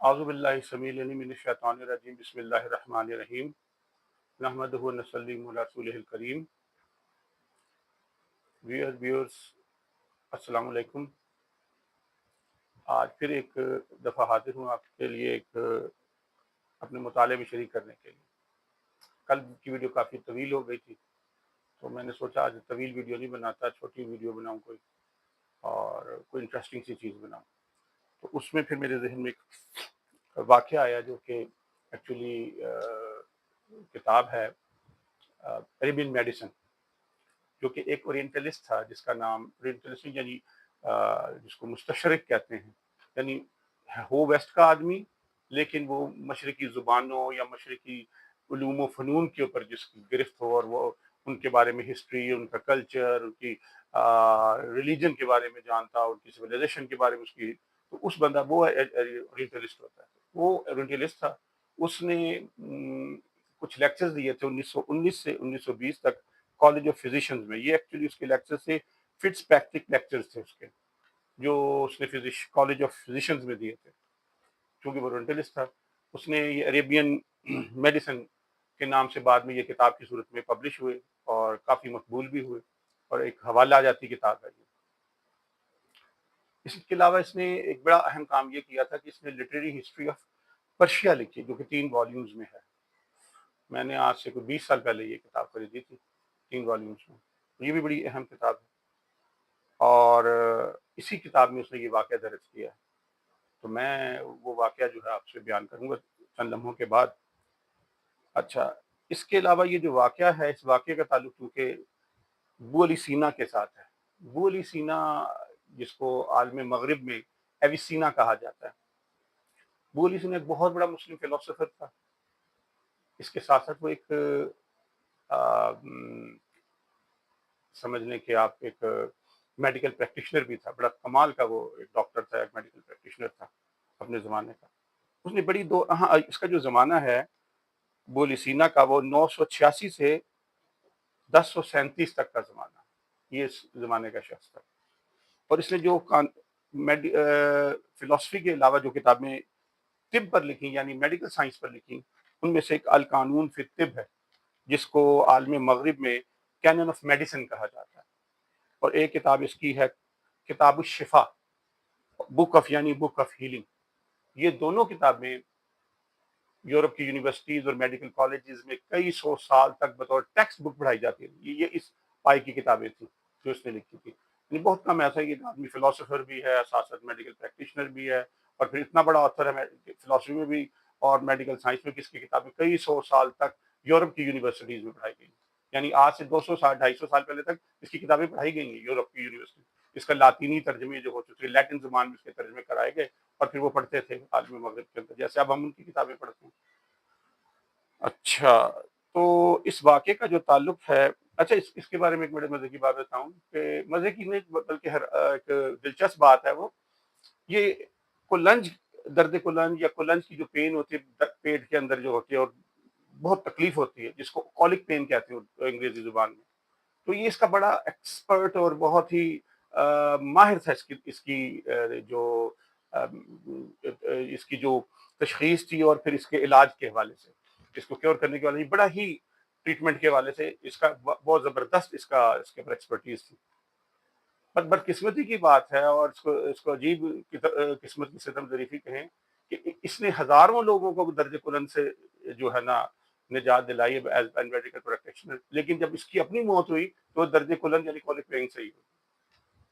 اعوذ باللہ السمیع العلیم من الشیطان الرجیم بسم اللہ الرحمن الرحیم نحمدہ و نصلی علی رسولہ الکریم. ویورز السلام علیکم. آج پھر ایک دفعہ حاضر ہوں آپ کے لیے ایک اپنے مطالعے میں شریک کرنے کے لیے. کل کی ویڈیو کافی طویل ہو گئی تھی تو میں نے سوچا آج طویل ویڈیو نہیں بناتا، چھوٹی ویڈیو بناؤں کوئی اور کوئی انٹرسٹنگ سی چیز بناؤں. تو اس میں پھر میرے ذہن میں ایک واقعہ آیا جو کہ ایکچولی کتاب ہے عربین میڈیسن، جو کہ ایک اورینٹلسٹ تھا جس کا نام اورینٹلسٹ یعنی جس کو مستشرق کہتے ہیں، یعنی ہو ویسٹ کا آدمی لیکن وہ مشرقی زبانوں یا مشرقی علوم و فنون کے اوپر جس کی گرفت ہو اور وہ ان کے بارے میں ہسٹری، ان کا کلچر، ان کی ریلیجن کے بارے میں جانتا، ان کی سویلائزیشن کے بارے میں اس کی، تو اس بندہ وہ اورینٹلسٹ ہوتا ہے. وہ اورینٹلسٹ تھا. اس نے کچھ لیکچرز دیے تھے 1919 سے 1920 تک کالج آف فزیشنز میں. یہ ایکچولی اس کے لیکچر سے فٹس پیٹرک لیکچرز تھے اس کے، جو اس نے کالج آف فزیشنز میں دیے تھے. چونکہ وہ اورینٹلسٹ تھا، اس نے یہ عربین میڈیسن کے نام سے بعد میں یہ کتاب کی صورت میں پبلش ہوئے اور کافی مقبول بھی ہوئے اور ایک حوالہ جاتی کتاب ہے یہ. اس کے علاوہ اس نے ایک بڑا اہم کام یہ کیا تھا کہ اس نے لٹریری ہسٹری آف پرشیا لکھی، جو کہ 3 والیومز میں ہے. میں نے آج سے کوئی 20 سال پہلے یہ کتاب خریدی تھی 3 والیومز میں. یہ بھی بڑی اہم کتاب ہے اور اسی کتاب میں اس نے یہ واقعہ درج کیا ہے. تو میں وہ واقعہ جو ہے آپ سے بیان کروں گا چند لمحوں کے بعد. اچھا، اس کے علاوہ یہ جو واقعہ ہے، اس واقعے کا تعلق کیونکہ ابو علی سینا کے ساتھ ہے. ابو علی سینا جس کو عالم مغرب میں ایویسینا کہا جاتا ہے. ابو علی سینا ایک بہت بڑا مسلم فلسفر تھا. اس کے ساتھ ساتھ وہ ایک سمجھ لیں کہ آپ ایک میڈیکل پریکٹیشنر بھی تھا. بڑا کمال کا وہ ایک ڈاکٹر تھا، ایک میڈیکل پریکٹیشنر تھا اپنے زمانے کا. اس نے بڑی اس کا جو زمانہ ہے ابو علی سینا کا، وہ 986 سے 1037 تک کا زمانہ، یہ اس زمانے کا شخص تھا. اور اس نے جو فلسفی کے علاوہ جو کتابیں طب پر لکھی یعنی میڈیکل سائنس پر لکھی، ان میں سے ایک القانون فی الطب ہے جس کو عالم مغرب میں کینن آف میڈیسن کہا جاتا ہے. اور ایک کتاب اس کی ہے کتاب الشفا، بک آف یعنی بک آف ہیلنگ. یہ دونوں کتابیں یورپ کی یونیورسٹیز اور میڈیکل کالجز میں کئی 100 سال تک بطور ٹیکسٹ بک پڑھائی جاتی ہے. یہ اس پائی کی کتابیں تھیں جو اس نے لکھی تھی. یعنی بہت کم ایسا ہے کہ آدمی فلاسفر بھی ہے، ساتھ ساتھ میڈیکل پریکٹیشنر بھی ہے اور پھر اتنا بڑا آتھر ہے فلاسفی میں بھی اور میڈیکل سائنس میں، کس کی کتابیں کئی 100 سال تک یورپ کی یونیورسٹیز میں پڑھائی گئی. یعنی آج سے 200 سال 250 سال پہلے تک اس کی کتابیں پڑھائی گئی ہیں یورپ کی یونیورسٹی. اس کا لاطینی ترجمے جو ہو چکے، لیٹن زبان میں اس کے ترجمے کرائے گئے اور پھر وہ پڑھتے تھے عالم مغرب کے اندر، جیسے اب ہم ان کی کتابیں پڑھتے ہیں. اچھا، تو اس واقعے کا جو تعلق ہے، اچھا اس کے بارے میں ایک بڑے مزے کی بات بتاؤں کہ مزے کی نہیں بلکہ ایک دلچسپ بات ہے. وہ یہ کلنج، درد کلنج یا کلنج کی جو پین ہوتی ہے پیٹ کے اندر جو ہوتی ہے اور بہت تکلیف ہوتی ہے، جس کو کولک پین کہتے ہیں انگریزی زبان میں. تو یہ اس کا بڑا ایکسپرٹ اور بہت ہی ماہر تھا اس کی جو تشخیص تھی اور پھر اس کے علاج کے حوالے سے، اس کو کیور کرنے کے حوالے سے، بڑا ہی ٹریٹمنٹ کے حوالے سے اس کا بہت زبردست اس کے اوپر ایکسپرٹیز تھی. بس بدقسمتی کی بات ہے اور اس کو عجیب قسمت کی ستم ظریفی کہیں کہ اس نے ہزاروں لوگوں کو درد کلن سے جو ہے نا نجات دلائی ایز میڈیکل پریکٹیشنر. لیکن جب اس کی اپنی موت ہوئی تو درد کلن یعنی کولک پین سے ہی ہوئی.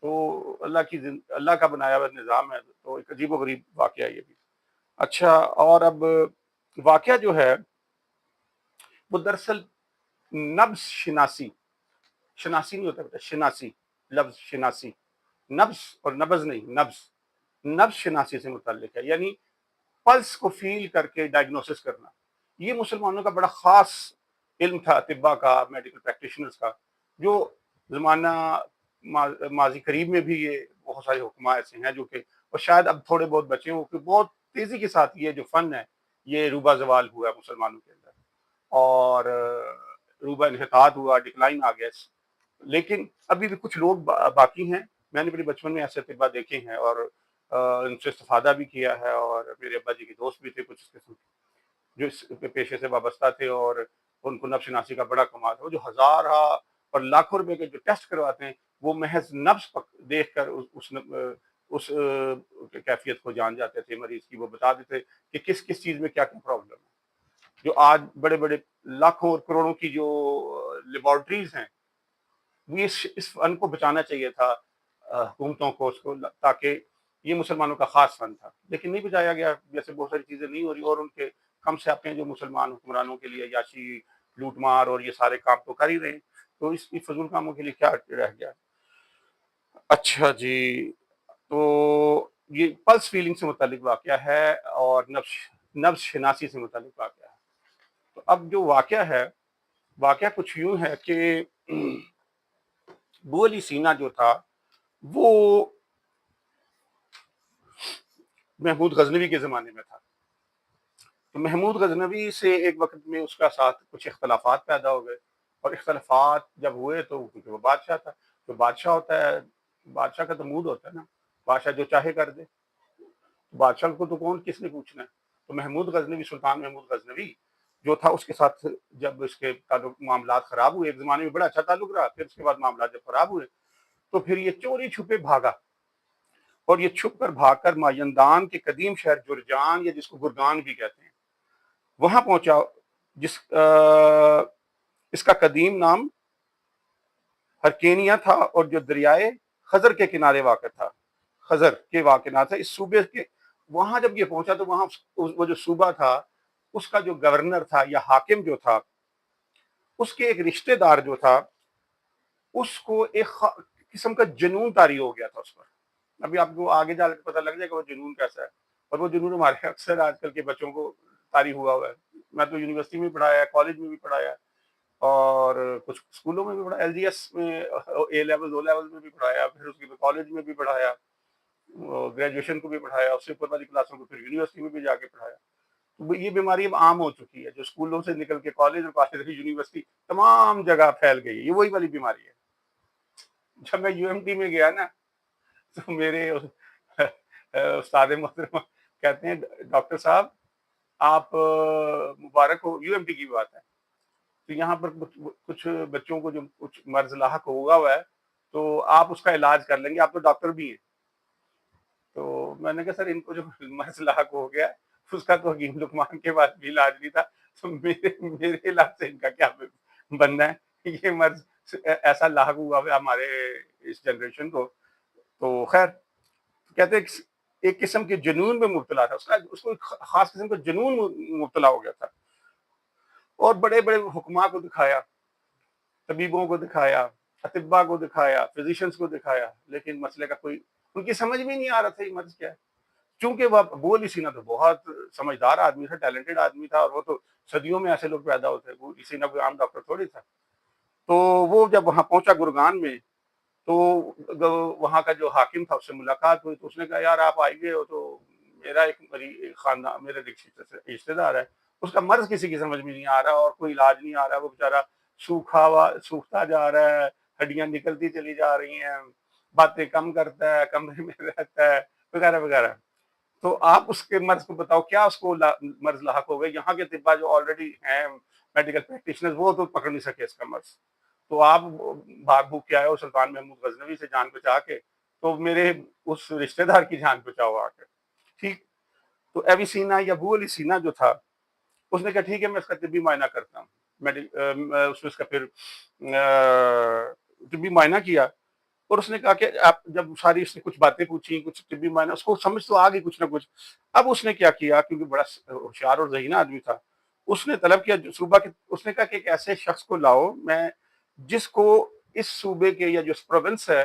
تو اللہ کا بنایا ہوا نظام ہے. تو ایک عجیب و غریب واقعہ یہ بھی. اچھا، اور اب واقعہ جو ہے وہ دراصل نبض شناسی نہیں ہوتا بیٹا، شناسی، لفظ شناسی، نبض اور نبض نہیں، نبض شناسی سے متعلق ہے. یعنی پلس کو فیل کر کے ڈائگنوسس کرنا. یہ مسلمانوں کا بڑا خاص علم تھا، طباء کا، میڈیکل پریکٹیشنرز کا، جو زمانہ ماضی قریب میں بھی یہ بہت سارے حکماء ایسے ہیں جو کہ، اور شاید اب تھوڑے بہت بچے ہوں کہ بہت تیزی کے ساتھ یہ جو فن ہے یہ روبہ زوال ہوا ہے مسلمانوں کے اندر اور روبہ انحطاط ہوا، ڈکلائن آ گیا. لیکن ابھی بھی کچھ لوگ باقی ہیں. میں نے اپنے بچپن میں ایسے طباء دیکھے ہیں اور ان سے استفادہ بھی کیا ہے، اور میرے ابا جی کے دوست بھی تھے کچھ اس قسم کے جو اس پیشے سے وابستہ تھے، اور ان کو نبض شناسی کا بڑا کمال ہے. وہ جو ہزارہ اور لاکھوں روپے کے جو ٹیسٹ کرواتے ہیں وہ محض نبض دیکھ کر اس کیفیت کو جان جاتے تھے مریض کی. وہ بتا دیتے کہ کس کس چیز میں کیا کیا پرابلم ہے. جو آج بڑے بڑے لاکھوں اور کروڑوں کی جو لیبارٹریز ہیں، وہ اس فن کو بچانا چاہیے تھا حکومتوں کو، اس کو، تاکہ یہ مسلمانوں کا خاص فن تھا، لیکن نہیں بچایا گیا. جیسے بہت ساری چیزیں نہیں ہو رہی، اور ان کے کم سے اپنے جو مسلمان حکمرانوں کے لیے یاشی، لوٹ مار اور یہ سارے کام تو کر ہی رہے ہیں، تو اس فضول کاموں کے لیے کیا رہ گیا. اچھا جی، تو یہ پلس فیلنگ سے متعلق واقعہ ہے اور نبض شناسی سے متعلق واقعہ ہے. تو اب جو واقعہ ہے، واقعہ کچھ یوں ہے کہ ابو علی سینا جو تھا وہ محمود غزنوی کے زمانے میں تھا. تو محمود غزنوی سے ایک وقت میں اس کا ساتھ کچھ اختلافات پیدا ہو گئے، اور اختلافات جب ہوئے تو کیونکہ وہ بادشاہ تھا، جو بادشاہ ہوتا ہے، بادشاہ کا تو موڈ ہوتا ہے نا، بادشاہ جو چاہے کر دے. بادشاہ کو تو کس نے پوچھنا ہے. تو محمود غزنوی، سلطان محمود غزنوی جو تھا، اس کے ساتھ جب اس کے معاملات خراب ہوئے، ایک زمانے میں بڑا اچھا تعلق رہا، پھر اس کے بعد معاملات جب خراب ہوئے تو پھر یہ چوری چھپے بھاگا، اور یہ چھپ کر بھاگ کر مایندان کے قدیم شہر جرجان، یا جس کو گرگان بھی کہتے ہیں، وہاں پہنچا. جس اس کا قدیم نام ہرکینیا تھا، اور جو دریائے خزر کے کنارے واقع تھا، خزر کے واقع تھا اس صوبے کے. وہاں جب یہ پہنچا تو وہاں وہ جو صوبہ تھا، اس کا جو گورنر تھا یا حاکم جو تھا، اس کے ایک رشتہ دار جو تھا، اس کو ایک قسم کا جنون طاری ہو گیا تھا اس پر. ابھی آپ کو آگے جا کے پتہ لگ جائے گا وہ جنون کیسا ہے. اور وہ جنون ہمارے اکثر آج کل کے بچوں کو طاری ہوا ہے. میں تو یونیورسٹی میں پڑھایا، کالج میں بھی پڑھایا، اور کچھ اسکولوں میں بھی پڑھایا، ایل ڈی ایس میں، اے لیول، او لیول میں بھی پڑھایا، پھر اس کے بعد کالج میں بھی پڑھایا، گریجویشن کو بھی پڑھایا، اس سے اوپر والی کلاسوں کو پھر یونیورسٹی میں بھی جا کے پڑھایا. تو یہ بیماری اب عام ہو چکی ہے، جو اسکولوں سے نکل کے کالج اور کالج سے یونیورسٹی تمام جگہ پھیل گئی ہے. یہ وہی والی بیماری ہے. جب میں یو ایم ٹی میں گیا نا، تو میرے استاد محترم کہتے ہیں ڈاکٹر صاحب آپ مبارک ہو، یو ایم ٹی کی بات ہے، تو یہاں پر کچھ بچوں کو جو کچھ مرض لاحق ہوا ہے، تو آپ اس کا علاج کر لیں گے، آپ تو ڈاکٹر بھی ہیں. تو میں نے کہا سر ان کو جو مرض لاحق ہو گیا اس کا تو حکیم لقمان کے بعد بھی علاج نہیں تھا، تو میرے علاج سے ان کا کیا بننا ہے. یہ مرض ایسا لاحق ہوا ہے ہمارے اس جنریشن کو. تو خیر، کہتے ہیں ایک قسم کے جنون میں مبتلا تھا، اس کو خاص قسم کا جنون مبتلا ہو گیا تھا. اور بڑے بڑے حکماء کو دکھایا، طبیبوں کو دکھایا، اطباء کو دکھایا، فزیشنز کو دکھایا، لیکن مسئلے کا کوئی ان کی سمجھ میں نہیں آ رہا تھا یہ مرض کیا ہے. چونکہ وہ ابو علی سینا تو بہت سمجھدار آدمی تھا، ٹیلنٹڈ آدمی تھا، اور وہ تو صدیوں میں ایسے لوگ پیدا ہوتے. ابو علی سینا کوئی عام ڈاکٹر تھوڑی تھا. تو وہ جب وہاں پہنچا گرگان میں، تو وہاں کا جو حاکم تھا اس سے ملاقات ہوئی، تو اس نے کہا یار آپ آئیے ہو، تو میرا ایک خاندان، میرا رشتہ دار ہے، اس کا مرض کسی کی سمجھ میں نہیں آ رہا، اور کوئی علاج نہیں آ رہا، وہ بیچارہ سوکھتا جا رہا ہے، ہڈیاں نکلتی چلی جا رہی ہیں، باتیں کم کرتا ہے، کمرے میں رہتا ہے، وغیرہ وغیرہ. تو آپ اس کے مرض کو بتاؤ، کیا اس کو مرض لاحق ہو گئے. یہاں کے طباء جو آلریڈی ہیں میڈیکل پریکٹیشنر، وہ تو پکڑ نہیں سکے اس کا مرض. تو آپ بھاگ بھوک کے آئے ہو سلطان محمود غزنوی سے جان بچا کے، تو میرے اس رشتہ دار کی جان بچاؤ آ کے. ٹھیک. تو ایوی سینا یا ابو علی سینا جو تھا، اس نے کہا ٹھیک ہے میں اس کا طبی معائنہ کرتا ہوں. اس کا پھر طبی معائنہ کیا، اور اس نے کہا کہ آپ جب ساری اس نے کچھ باتیں پوچھی، کچھ طبی معائنہ، اس کو سمجھ تو آ گئی کچھ نہ کچھ. اب اس نے کیا کیا، کیونکہ بڑا ہوشیار اور ذہین آدمی تھا، اس نے طلب کیا صوبہ کے، اس نے کہا کہ ایک ایسے شخص کو لاؤ میں جس کو اس صوبے کے یا جو پروونس ہے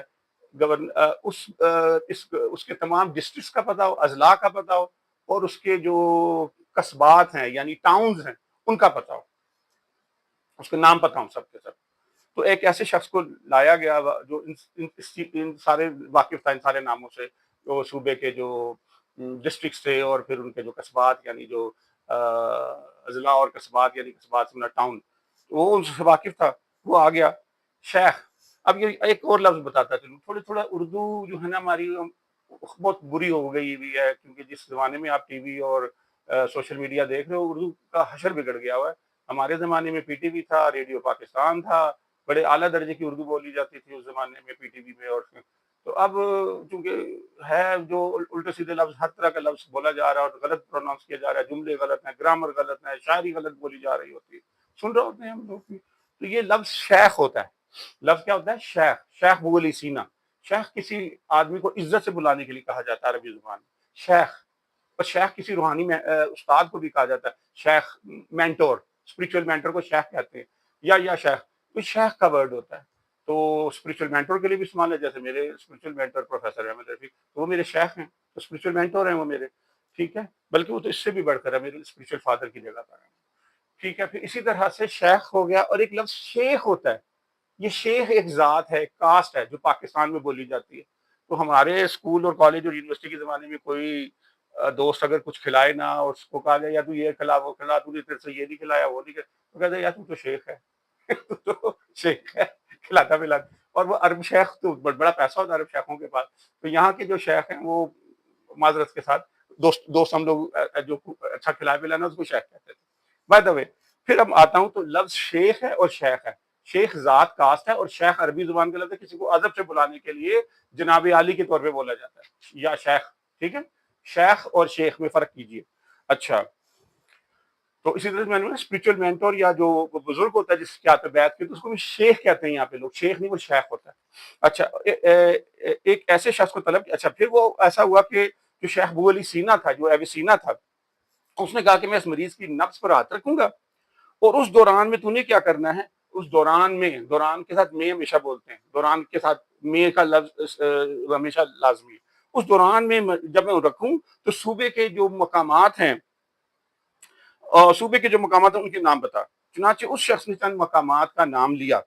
اس کے تمام ڈسٹرکٹس کا پتہ ہو، اضلاع کا پتہ ہو، اور اس کے جو قصبات ہیں یعنی ٹاؤنز ہیں ان کا پتہ ہو، اس کے نام پتہ ہوں سب کے سب. تو ایک ایسے شخص کو لایا گیا جو ان سارے واقف تھا، ان سارے ناموں سے، جو صوبے کے جو ڈسٹرکٹس تھے، اور پھر ان کے جو قصبات یعنی جو اضلاع اور قصبات یعنی قصبات سے ٹاؤن، وہ ان سے واقف تھا. وہ آ گیا شیخ. اب یہ ایک اور لفظ بتاتا چلوں، تھوڑا اردو جو ہے نا ہماری بہت بری ہو گئی ہوئی ہے، کیونکہ جس زمانے میں آپ ٹی وی اور سوشل میڈیا دیکھ رہے ہو، اردو کا حشر بگڑ گیا ہوا ہے۔ ہمارے زمانے میں پی ٹی وی تھا، ریڈیو پاکستان تھا، بڑے اعلیٰ درجے کی اردو بولی جاتی تھی اس زمانے میں پی ٹی وی میں، اور تو اب چونکہ ہے جو الٹے سیدھے لفظ، ہر طرح کا لفظ بولا جا رہا ہے اور غلط پروناؤنس کیا جا رہا ہے، جملے غلط ہیں، گرامر غلط ہے، شاعری غلط بولی جا رہی ہوتی ہے، سن رہے ہوتے ہیں ہم لوگ بھی۔ تو یہ لفظ شیخ ہوتا ہے، لفظ کیا ہوتا ہے؟ شیخ، شیخ بولی سینا۔ شیخ کسی آدمی کو عزت سے بلانے کے لیے کہا جاتا ہے عربی زبان میں، شیخ۔ اور شیخ کسی روحانی استاد کو بھی کہا جاتا ہے، شیخ مینٹور، اسپرچل مینٹور کو شیخ کہتے ہیں، یا شیخ، تو شیخ کا ورڈ ہوتا ہے۔ تو اسپرچل مینٹور کے لیے بھی استعمال ہے، جیسے میرے اسپرچل مینٹور پروفیسر احمد رفیق، تو وہ میرے شیخ ہیں، تو اسپرچل مینٹور ہیں وہ میرے، ٹھیک ہے، بلکہ وہ تو اس سے بھی بڑھ کر ہے، میرے اسپرچل فادر کی جگہ پر ہے، ٹھیک ہے۔ پھر اسی طرح سے شیخ ہو گیا، اور ایک لفظ شیخ ہوتا ہے۔ یہ شیخ ایک ذات ہے، ایک کاسٹ ہے جو پاکستان میں بولی جاتی ہے۔ تو ہمارے اسکول اور کالج اور یونیورسٹی کے زمانے میں کوئی دوست اگر کچھ کھلائے نہ، اور اس کو کہا جائے یا تو یہ کھلا وہ کھلا، تو نے تیرے سے یہ نہیں کھلایا وہ نہیں کھلایا، تو کہتے ہیں یار تو شیخ ہے تو شیخ ہے، کھلاتا پلاتا۔ اور وہ عرب شیخ تو بڑا پیسہ ہوتا ہے عرب شیخوں کے پاس۔ تو یہاں کے جو شیخ ہیں وہ معذرت کے ساتھ دوست ہم لوگ جو اچھا کھلا پلانا اس کو شیخ کہتے تھے، بائی دا وے۔ پھر اب آتا ہوں، تو لفظ شیخ ہے اور شیخ ہے۔ شیخ ذات کاسٹ ہے، اور شیخ عربی زبان کا لفظ ہے، کسی کو ادب سے بلانے کے لیے جناب عالی کے طور پہ بولا جاتا ہے، یا شیخ، ٹھیک ہے۔ شیخ اور شیخ میں فرق کیجئے۔ اچھا، تو اسی طرح سے میں نے اسپرچل مینٹور یا جو بزرگ ہوتا ہے جس کے ہاتھ بیعت کی، تو اس کو بھی شیخ کہتے ہیں یہاں پہ لوگ، شیخ نہیں، وہ شیخ ہوتا ہے۔ اچھا، ایک ایسے شخص کو طلب، اچھا پھر وہ ایسا ہوا کہ جو شیخ بو علی سینا تھا، جو ایوی سینا تھا، اس نے کہا کہ میں اس مریض کی نبض پر ہاتھ رکھوں گا، اور اس دوران میں تو نے کیا کرنا ہے، اس دوران میں، دوران کے ساتھ میں ہمیشہ بولتے ہیں، دوران کے ساتھ میں کا لفظ ہمیشہ لازمی ہے۔ اس دوران میں جب میں رکھوں تو صوبے کے جو مقامات ہیں، صوبے کے جو مقامات ہیں ان کے نام بتا۔ چنانچہ اس شخص نے چند مقامات کا نام لیا،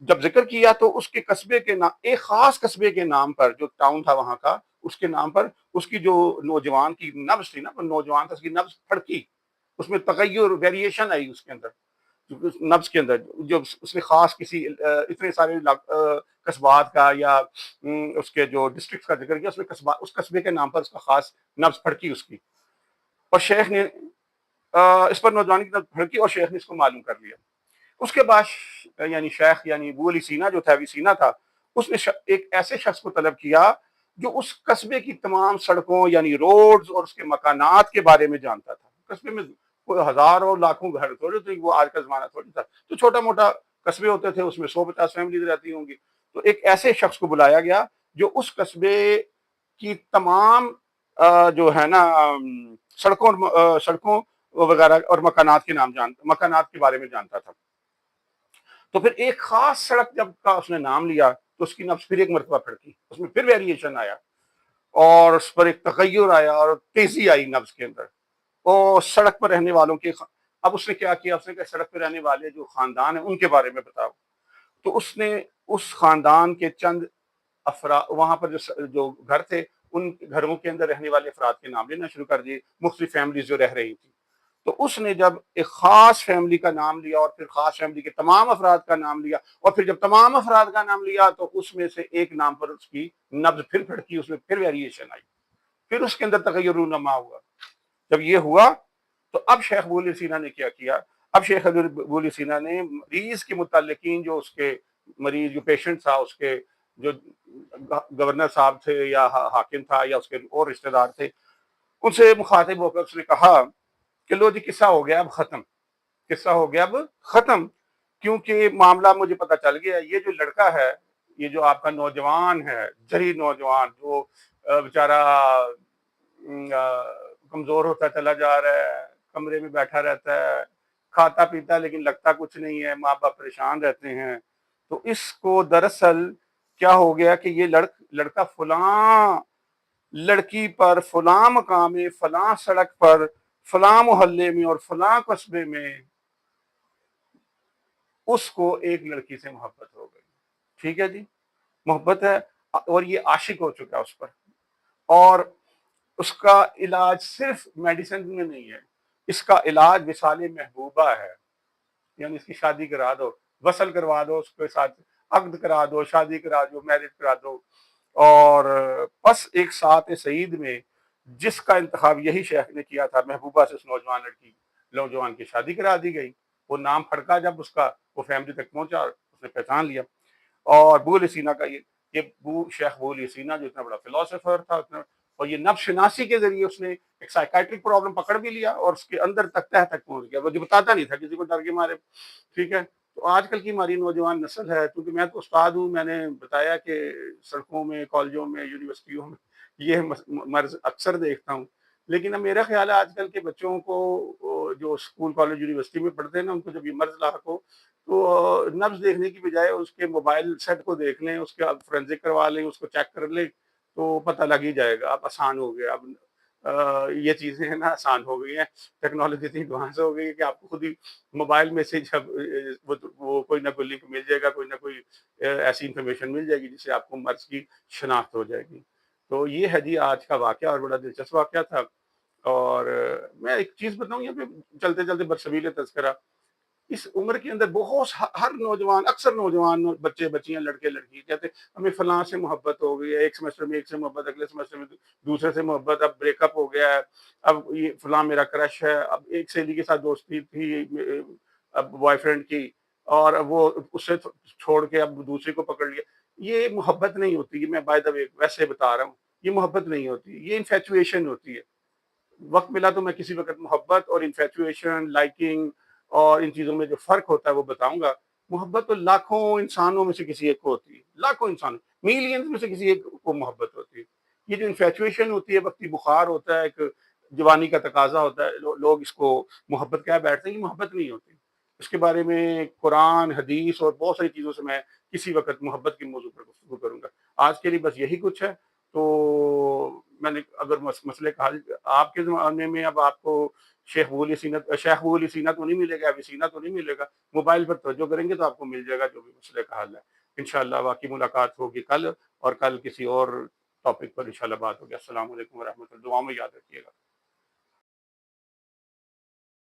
جب ذکر کیا تو اس کے قصبے کے نام، ایک خاص قصبے کے نام پر، جو ٹاؤن تھا وہاں کا، اس کے نام پر اس کی جو نوجوان کی نبض تھی نا، وہ نوجوان تھا، اس کی نبض پھڑکی، اس میں تغیر، ویریشن آئی اس کے اندر، نبض کے اندر، جو اس نے خاص کسی اتنے سارے قصبات کا یا اس کے جو ڈسٹرکٹ کا ذکر کیا، اس میں اس قصبے کے نام پر اس کا خاص نبض پھڑکی اس کی، اور شیخ نے اس پر نوجوان کی نبض پھڑکی، اور شیخ نے اس کو معلوم کر لیا۔ اس کے بعد یعنی شیخ یعنی ابو علی سینا جو تھا، ابی سینا تھا، اس نے ایک ایسے شخص کو طلب کیا جو اس قصبے کی تمام سڑکوں یعنی روڈز اور اس کے مکانات کے بارے میں جانتا تھا۔ قصبے میں کوئی ہزاروں لاکھوں گھر تھوڑے تھے، وہ آج کا زمانہ تھوڑی تھا، تو چھوٹا موٹا قصبے ہوتے تھے، اس میں 150 فیملیز رہتی ہوں گی۔ تو ایک ایسے شخص کو بلایا گیا جو اس قصبے کی تمام جو ہے نا سڑکوں وغیرہ اور مکانات کے مکانات کے بارے میں جانتا تھا۔ تو پھر ایک خاص سڑک جب کا اس نے نام لیا تو اس کی نبض پھر ایک مرتبہ پھڑکی، اس میں پھر ویریشن آیا، اور اس پر ایک تغیر آیا اور تیزی آئی نبض کے اندر، اور سڑک پر رہنے والوں کے اب اس نے کیا کیا، اس نے کہا سڑک پہ رہنے والے جو خاندان ہیں ان کے بارے میں بتاؤ۔ تو اس نے اس خاندان کے چند افراد، وہاں پر جو گھر تھے، ان گھروں کے اندر رہنے والے افراد کے نام لینا شروع کر دیے، مختلف فیملیز جو رہ رہی تھیں۔ تو اس نے جب ایک خاص فیملی کا نام لیا، اور پھر خاص فیملی کے تمام افراد کا نام لیا، اور پھر جب تمام افراد کا نام لیا تو اس میں سے ایک نام پر اس کی نبض پھر پھڑکی، اس میں پھر ویریشن آئی، پھر اس کے اندر تغیر رونما ہوا۔ جب یہ ہوا تو اب شیخ ابو علی سینا نے کیا کیا، اب شیخ ابو علی سینا نے مریض کے متعلقین، جو اس کے مریض جو پیشنٹ تھا، اس کے جو گورنر صاحب تھے یا حاکم تھا یا اس کے اور رشتہ دار تھے، ان سے مخاطب ہو کر اس نے کہا کہ لو جی قصہ ہو گیا اب ختم، قصہ ہو گیا اب ختم، کیونکہ معاملہ مجھے پتا چل گیا، یہ جو لڑکا ہے، یہ جو آپ کا نوجوان ہے، جری نوجوان، جو بیچارہ کمزور ہوتا چلا جا رہا ہے، کمرے میں بیٹھا رہتا ہے، کھاتا پیتا لیکن لگتا کچھ نہیں ہے، ماں باپ پریشان رہتے ہیں، تو اس کو دراصل کیا ہو گیا کہ یہ لڑکا فلاں لڑکی پر فلاں مقام میں، فلاں سڑک پر، فلاں محلے میں اور فلاں قصبے میں اس کو ایک لڑکی سے محبت ہو گئی، ٹھیک ہے جی، محبت ہے، اور یہ عاشق ہو چکا اس پر، اور اس کا علاج صرف میڈیسن میں نہیں ہے، اس کا علاج وصال محبوبہ ہے، یعنی اس کی شادی کرا دو، وصل کروا دو، اس کے ساتھ عقد کرا دو، شادی کرا دو، میرج کرا دو، اور بس ایک ساتھ سعید میں جس کا انتخاب یہی شیخ نے کیا تھا، محبوبہ سے اس نوجوان کی شادی کرا دی گئی. وہ نام پھڑکا جب اس کا، وہ فیملی تک پہنچا اور اس نے پہچان لیا. اور بول سینا کا یہ شیخ بول سینا جو اتنا بڑا فلاسفر تھا، اور یہ نفس شناسی کے ذریعے اس نے ایک سائیکائٹرک پرابلم پکڑ بھی لیا اور اس کے اندر تک تہ تک پہنچ گیا. وہ جو بتاتا نہیں تھا کسی کو ڈر کے مارے. ٹھیک ہے. تو آج کل کی ہماری نوجوان نسل ہے، کیونکہ میں تو استاد ہوں، میں نے بتایا کہ سڑکوں میں، کالجوں میں، یونیورسٹیوں میں یہ مرض اکثر دیکھتا ہوں. لیکن اب میرا خیال ہے آج کل کے بچوں کو جو اسکول کالج یونیورسٹی میں پڑھتے ہیں نا، ان کو جب یہ مرض لاحق ہو تو نبض دیکھنے کی بجائے اس کے موبائل سیٹ کو دیکھ لیں، اس کے فورینزک کروا لیں، اس کو چیک کر لیں تو پتہ لگ ہی جائے گا. اب آسان ہو گیا. اب یہ چیزیں ہیں نا آسان ہو گئی ہیں. ٹیکنالوجی اتنی ایڈوانس ہو گئی ہے کہ آپ کو خود ہی موبائل میں سے جب وہ کوئی نہ کوئی لنک مل جائے گا، کوئی نہ کوئی ایسی انفارمیشن مل جائے گی جس سے آپ کو مرض کی شناخت ہو جائے گی. تو یہ ہے جی آج کا واقعہ، اور بڑا دلچسپ واقعہ تھا. اور میں ایک چیز بتاؤں یہاں پہ چلتے چلتے برسبیل تذکرہ، اس عمر کے اندر بہت ہر نوجوان، اکثر نوجوان بچے بچیاں، لڑکے لڑکی کہتے ہیں ہمیں فلاں سے محبت ہو گئی ہے، ایک سیمسٹر میں ایک سے محبت، اگلے سیمسٹر میں دوسرے سے محبت، اب بریک اپ ہو گیا ہے، اب یہ فلاں میرا کرش ہے، اب ایک سہیلی کے ساتھ دوستی تھی اب بوائے فرینڈ کی، اور وہ اس سے چھوڑ کے اب دوسری کو پکڑ لیا. یہ محبت نہیں ہوتی. میں بائی دا وے ویسے بتا رہا ہوں، یہ محبت نہیں ہوتی، یہ انفیچویشن ہوتی ہے. وقت ملا تو میں کسی وقت محبت اور انفیچویشن، لائکنگ اور ان چیزوں میں جو فرق ہوتا ہے وہ بتاؤں گا. محبت تو لاکھوں انسانوں میں سے کسی ایک کو ہوتی ہے، لاکھوں انسانوں، میلینز میں سے کسی ایک کو محبت ہوتی ہے. یہ جو انفیچویشن ہوتی ہے، وقتی بخار ہوتا ہے، ایک جوانی کا تقاضا ہوتا ہے، لوگ اس کو محبت کہہ بیٹھتے ہیں. یہ محبت نہیں ہوتی. اس کے بارے میں قرآن، حدیث اور بہت ساری چیزوں سے میں کسی وقت محبت کے موضوع پر گفتگو کروں گا. آج کے لیے بس یہی کچھ ہے. تو میں نے اگر مسئلے کا حل آپ کے زمانے میں، اب آپ کو شیخ بولی سینا تو نہیں ملے گا، ابھی سینا تو نہیں ملے گا. موبائل پر توجہ کریں گے تو آپ کو مل جائے گا جو بھی مسئلے کا حل ہے. انشاءاللہ باقی ملاقات ہوگی کل، اور کل کسی اور ٹاپک پر انشاءاللہ بات ہوگی. السلام علیکم ورحمۃ اللہ. دعاؤں میں یاد رکھیے گا.